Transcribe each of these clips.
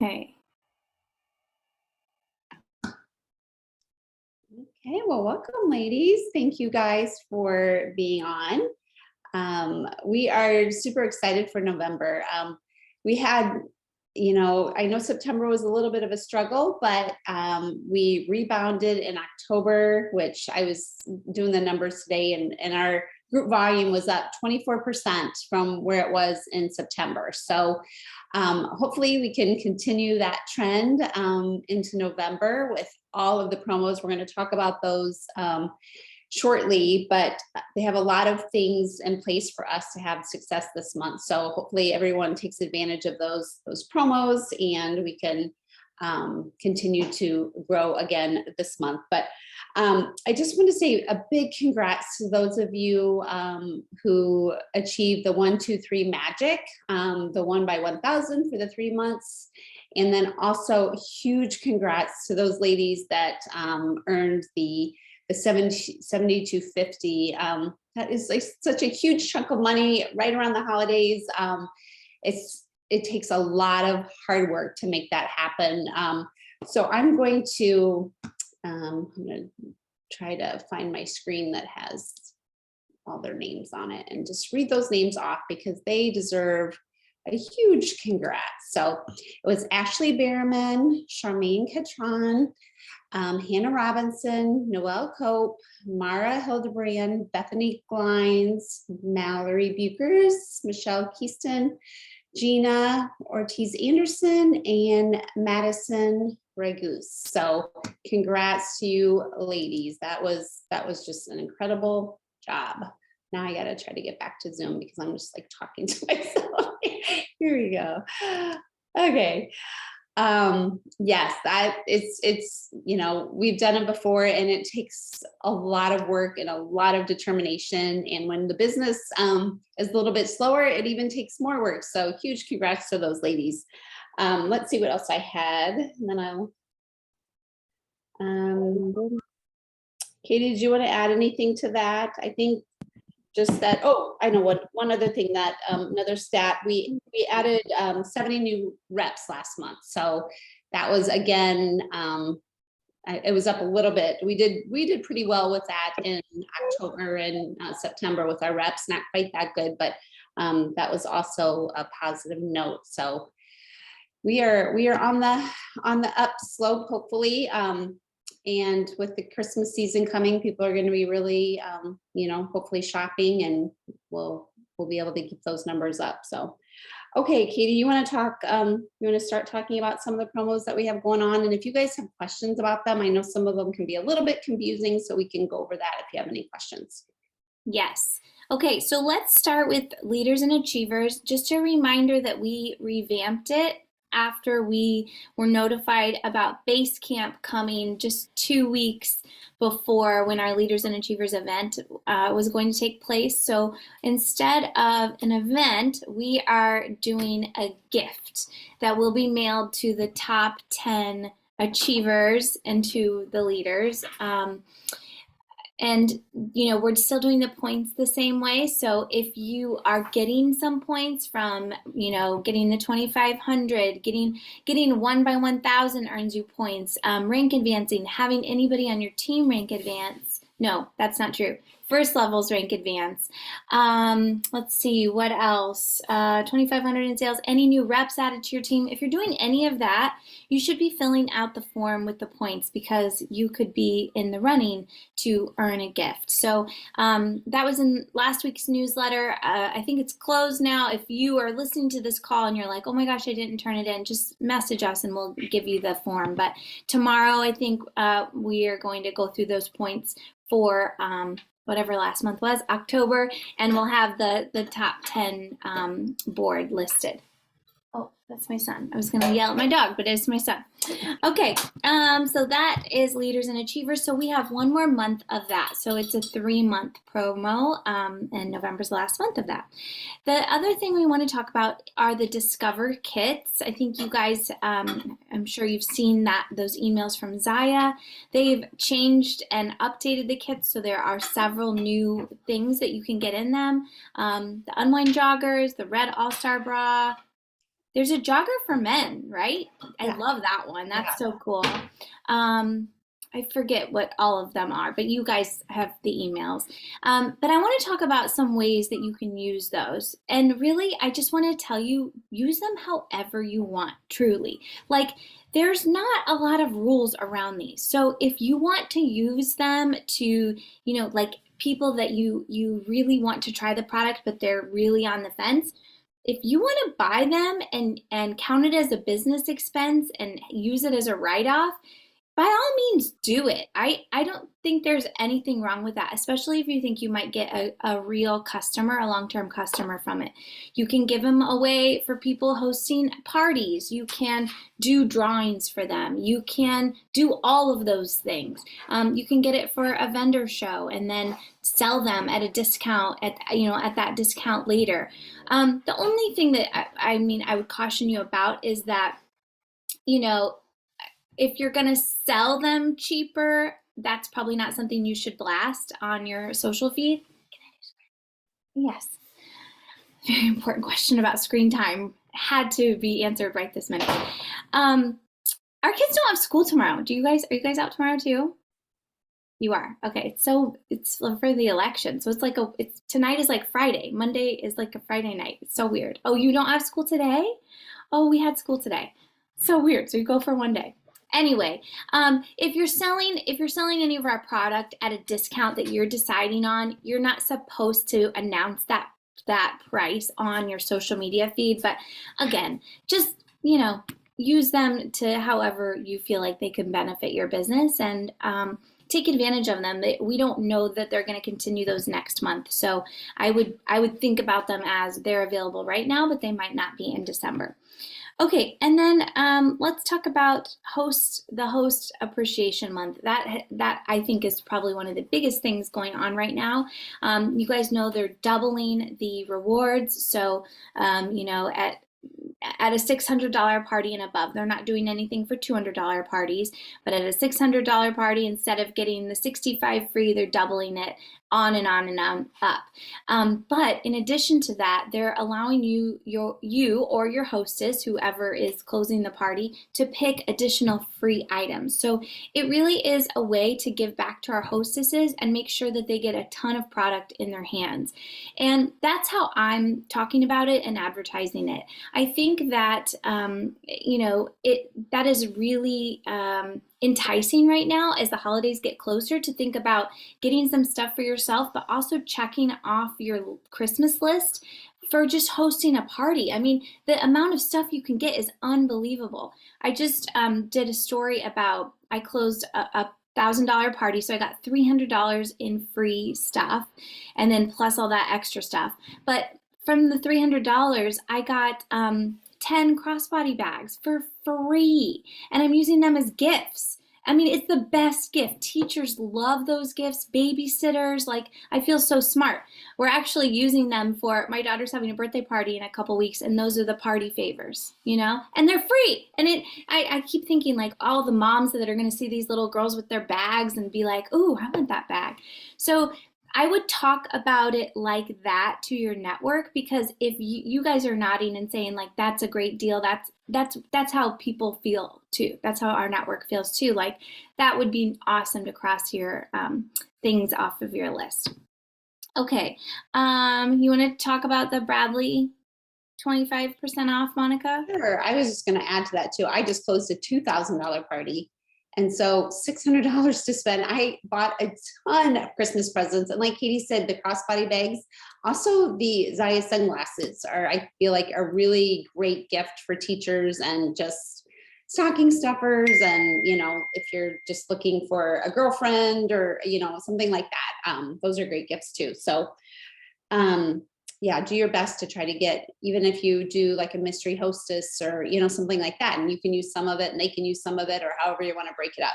Okay. Okay, well, welcome, ladies. Thank you guys for being on. We are super excited for November. We had, I know September was a little bit of a struggle, but we rebounded in October, which I was doing the numbers today, and our group volume was up 24% from where it was in September. So hopefully we can continue that trend into November with all of the promos. We're going to talk about those shortly, but they have a lot of things in place for us to have success this month. So hopefully everyone takes advantage of those promos, and we can continue to grow again this month. But I just want to say a big congrats to those of you who achieved the 1, 2, 3 magic, the 1 by 1,000 for the 3 months. And then also huge congrats to those ladies that earned the 7250. That is like such a huge chunk of money right around the holidays. It takes a lot of hard work to make that happen. So I'm going to try to find my screen that has all their names on it and just read those names off because they deserve a huge congrats. So it was Ashley Behrman, Charmaine Catron, Hannah Robinson, Noelle Cope, Mara Hildebrand, Bethany Glines, Mallory Bukers, Michelle Keaston, Gina Ortiz Anderson, and Madison Ragus. So congrats to you ladies. That was just an incredible job. Now I gotta try to get back to Zoom because I'm just like talking to myself. Here we go. Okay. Yes, that it's we've done it before, and it takes a lot of work and a lot of determination, and when the business is a little bit slower, it even takes more work. So huge congrats to those ladies. Let's see what else I had, and then I'll Katie, did you want to add anything to that? I think just that, oh, I know what, one other thing that, another stat, we added 70 new reps last month. So that was, again, it was up a little bit. We did pretty well with that in October and September with our reps, not quite that good, but that was also a positive note. So we are on the up slope, hopefully. And with the Christmas season coming, people are going to be really, hopefully shopping, and we'll be able to keep those numbers up. So, okay, Katie, you want to talk? You want to start talking about some of the promos that we have going on, and if you guys have questions about them, I know some of them can be a little bit confusing, so we can go over that if you have any questions. Yes. Okay, so let's start with Leaders and Achievers. Just a reminder that we revamped it after we were notified about Base Camp coming just 2 weeks before when our Leaders and Achievers event was going to take place. So instead of an event, we are doing a gift that will be mailed to the top 10 achievers and to the leaders. And we're still doing the points the same way. So if you are getting some points from getting the 2,500, getting 1 by 1,000 earns you points, rank advancing, having anybody on your team rank advance. No, that's not true. First levels rank advance. Let's see, what else? 2,500 in sales, any new reps added to your team. If you're doing any of that, you should be filling out the form with the points because you could be in the running to earn a gift. So that was in last week's newsletter. I think it's closed now. If you are listening to this call and you're like, oh my gosh, I didn't turn it in, just message us and we'll give you the form. But tomorrow, I think we are going to go through those points for whatever last month was, October, and we'll have the top 10 board listed. Oh, that's my son. I was going to yell at my dog, but it's my son. Okay, so that is Leaders and Achievers. So we have one more month of that. So it's a 3-month promo, and November's the last month of that. The other thing we want to talk about are the Discover kits. I think you guys, I'm sure you've seen those emails from Zaya. They've changed and updated the kits, so there are several new things that you can get in them. The Unwind Joggers, the Red All-Star Bra, There's a jogger for men, right? I Yeah. love that one. Yeah. That's so cool. I forget what all of them are, but you guys have the emails. But I want to talk about some ways that you can use those. And really, I just want to tell you, use them however you want, truly. Like, there's not a lot of rules around these. So if you want to use them to, like people that you really want to try the product, but they're really on the fence, if you want to buy them and count it as a business expense and use it as a write-off, by all means do it. I don't think there's anything wrong with that, especially if you think you might get a real customer, a long-term customer from it. You can give them away for people hosting parties. You can do drawings for them. You can do all of those things. You can get it for a vendor show and then sell them at a discount at that discount later. The only thing that I would caution you about is that, you know, if you're going to sell them cheaper, that's probably not something you should blast on your social feed. Yes. Very important question about screen time. Had to be answered right this minute. Our kids don't have school tomorrow. Are you guys out tomorrow too? You are. Okay. So it's for the election. So it's tonight is like Friday. Monday is like a Friday night. It's so weird. Oh, you don't have school today? Oh, we had school today. So weird. So you go for one day. Anyway, if you're selling any of our product at a discount that you're deciding on, you're not supposed to announce that price on your social media feed. But again, just use them to however you feel like they can benefit your business, and take advantage of them. We don't know that they're going to continue those next month, so I would think about them as they're available right now, but they might not be in December. Okay, and then let's talk about the host appreciation month. That I think is probably one of the biggest things going on right now. You guys know they're doubling the rewards, so at a $600 party and above. They're not doing anything for $200 parties, but at a $600 party, instead of getting the 65 free, they're doubling it, on and on and on up. But in addition to that, they're allowing you or your hostess, whoever is closing the party, to pick additional free items. So it really is a way to give back to our hostesses and make sure that they get a ton of product in their hands. And that's how I'm talking about it and advertising it. I think that that is really enticing right now as the holidays get closer, to think about getting some stuff for yourself, but also checking off your Christmas list for just hosting a party. I mean, the amount of stuff you can get is unbelievable. I just did a story about, I closed a $1,000 party, so I got $300 in free stuff, and then plus all that extra stuff. But from the $300, I got 10 crossbody bags for free, and I'm using them as gifts. I mean, it's the best gift. Teachers love those gifts. Babysitters, like, I feel so smart. We're actually using them for, my daughter's having a birthday party in a couple weeks, and those are the party favors, and they're free. And I keep thinking, like, all the moms that are going to see these little girls with their bags and be like, "Ooh, I want that bag." So I would talk about it like that to your network, because if you guys are nodding and saying, like, that's a great deal, that's how people feel too. That's how our network feels too. Like, that would be awesome to cross your things off of your list. Okay, you want to talk about the Bradley 25% off, Monica? Sure. I was just going to add to that too. I just closed a $2,000 party. And so $600 to spend. I bought a ton of Christmas presents. And like Katie said, the crossbody bags, also the Zaya sunglasses are, I feel like, a really great gift for teachers and just stocking stuffers. And, if you're just looking for a girlfriend or, something like that, those are great gifts too. So, yeah, do your best to try to get, even if you do like a mystery hostess or, something like that, and you can use some of it and they can use some of it, or however you want to break it up.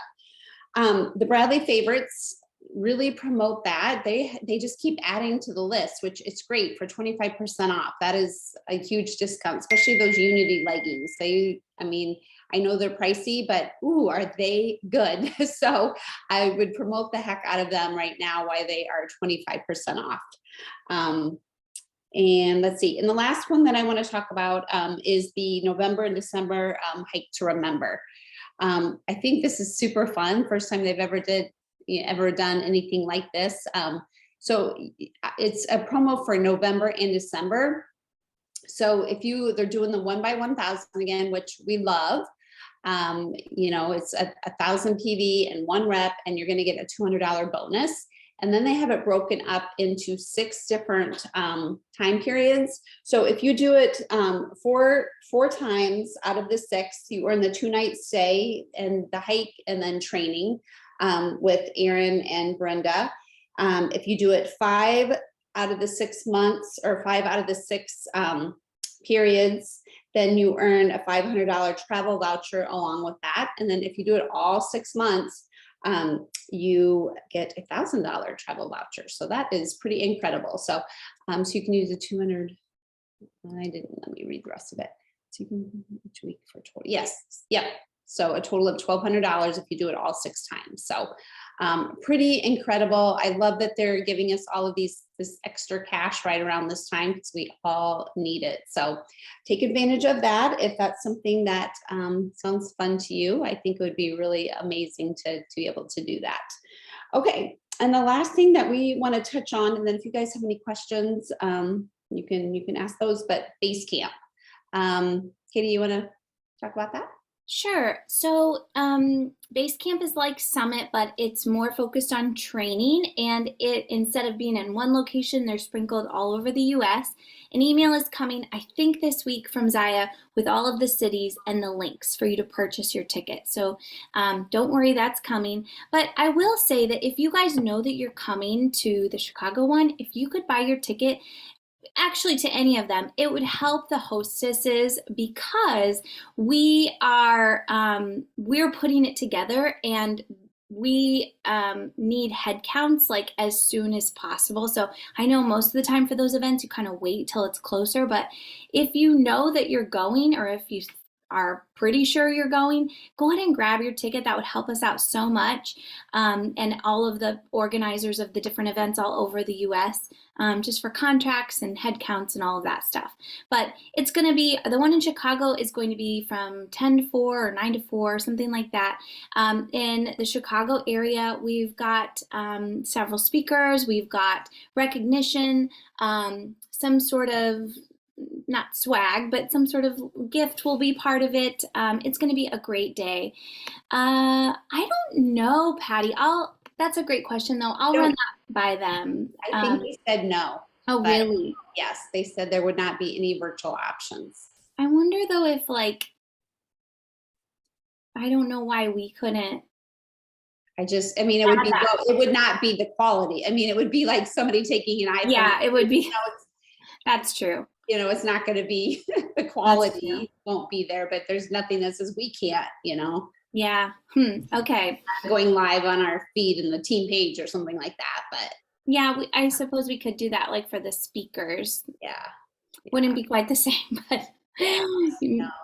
The Bradley favorites really promote that. They just keep adding to the list, which it's great for 25% off. That is a huge discount, especially those Unity leggings. I know they're pricey, but ooh, are they good? So I would promote the heck out of them right now while they are 25% off. And let's see, and the last one that I want to talk about is the November and December Hike to Remember. I think this is super fun. First time they've ever done anything like this. So it's a promo for November and December. So they're doing the 1 by 1,000 again, which we love. It's a 1,000 PV and 1 rep, and you're going to get a $200 bonus. And then they have it broken up into 6 different time periods. So if you do it four times out of the 6, you earn the 2-night stay and the hike and then training with Aaron and Brenda. If you do it 5 out of the 6 months or 5 out of the 6 periods, then you earn a $500 travel voucher along with that. And then if you do it all 6 months, you get a $1,000 travel voucher. So that is pretty incredible. So you can use the 200. Let me read the rest of it. So you can each week for total. Yes. Yep. So a total of $1,200 if you do it all 6 times. So pretty incredible. I love that they're giving us all of this extra cash right around this time because we all need it. So take advantage of that. If that's something that sounds fun to you, I think it would be really amazing to be able to do that. Okay. And the last thing that we want to touch on, and then if you guys have any questions, you can ask those, but base camp. Katie, you want to talk about that? Sure. So Base Camp is like Summit, but it's more focused on training. And instead of being in one location, they're sprinkled all over the US. An email is coming, I think this week from Zaya with all of the cities and the links for you to purchase your ticket. So don't worry, that's coming. But I will say that if you guys know that you're coming to the Chicago one, if you could buy your ticket, actually to any of them, it would help the hostesses because we're putting it together and we need head counts like as soon as possible. So I know most of the time for those events you kind of wait till it's closer, but if you know that you're going, or if you are pretty sure you're going, go ahead and grab your ticket. That would help us out so much. And all of the organizers of the different events all over the US, just for contracts and head counts and all of that stuff. But it's going to be, the one in Chicago is going to be from 10 to 4 or 9 to 4, something like that. In the Chicago area, we've got several speakers, we've got recognition, some sort of, not swag, but some sort of gift will be part of it. It's going to be a great day. I don't know, Patty. That's a great question, though. I'll run that by them. I think they said no. Oh, really? Yes, they said there would not be any virtual options. I wonder, though, if I don't know why we couldn't. It would not be the quality. I mean, it would be like somebody taking an iPhone. Yeah, it would be. That's true. It's not going to be, the quality won't be there, but there's nothing that says we can't, Yeah. Okay. Going live on our feed in the team page or something like that, but. Yeah, I suppose we could do that like for the speakers. Yeah. Wouldn't be quite the same, but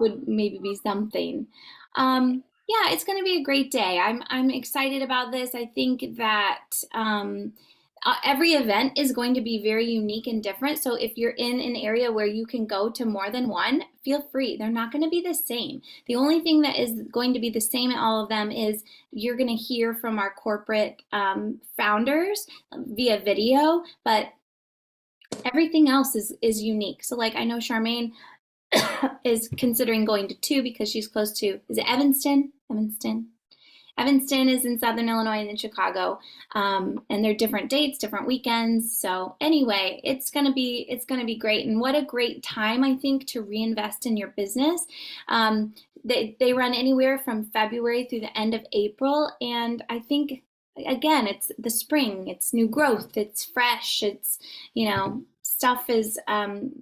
would maybe be something. Yeah, it's going to be a great day. I'm excited about this. I think that every event is going to be very unique and different. So if you're in an area where you can go to more than one, feel free. They're not going to be the same. The only thing that is going to be the same in all of them is you're going to hear from our corporate founders via video, but everything else is unique. So like I know Charmaine is considering going to 2 because she's close to, is it Evanston? Evanston is in Southern Illinois and in Chicago, and they're different dates, different weekends. So anyway, it's gonna be great, and what a great time I think to reinvest in your business. They run anywhere from February through the end of April, and I think again it's the spring, it's new growth, it's fresh, it's stuff is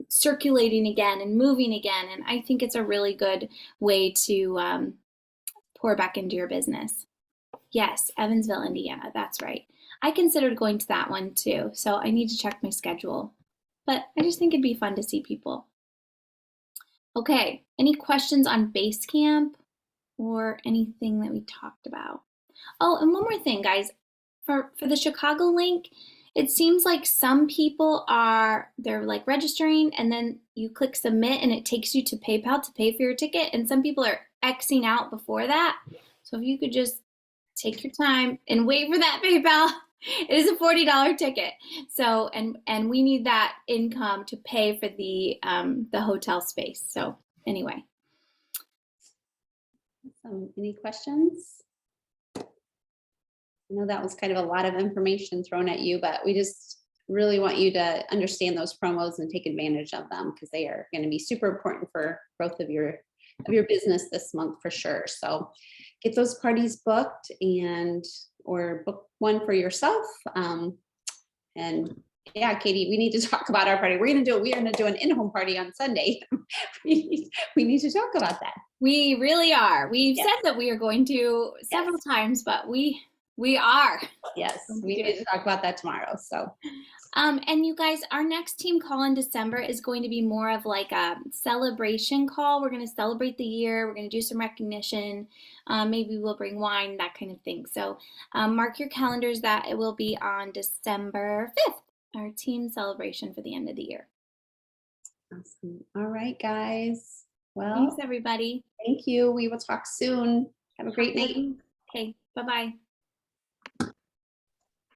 circulating again and moving again, and I think it's a really good way to pour back into your business. Yes, Evansville, Indiana, that's right. I considered going to that one too, so I need to check my schedule. But I just think it'd be fun to see people. Okay, any questions on Base Camp or anything that we talked about? Oh, and one more thing, guys. For the Chicago link, It seems like some people they're like registering and then you click submit and it takes you to PayPal to pay for your ticket. And some people are Xing out before that. So if you could just take your time and wait for that PayPal. It is a $40 ticket. So and we need that income to pay for the hotel space. So anyway. Any questions? I know that was kind of a lot of information thrown at you, but we just really want you to understand those promos and take advantage of them because they are going to be super important for growth of your business this month for sure. So get those parties booked or book one for yourself. And yeah, Katie, we need to talk about our party. We're going to do an in-home party on Sunday. we need to talk about that. We really are. We've said that we are going to several times, but we are. Yes, we need to talk about that tomorrow. So, and you guys, our next team call in December is going to be more of like a celebration call. We're going to celebrate the year. We're going to do some recognition. Maybe we'll bring wine, that kind of thing. So mark your calendars that it will be on December 5th, our team celebration for the end of the year. Awesome. All right, guys. Well, thanks, everybody. Thank you. We will talk soon. Have a great night. Okay. Bye-bye.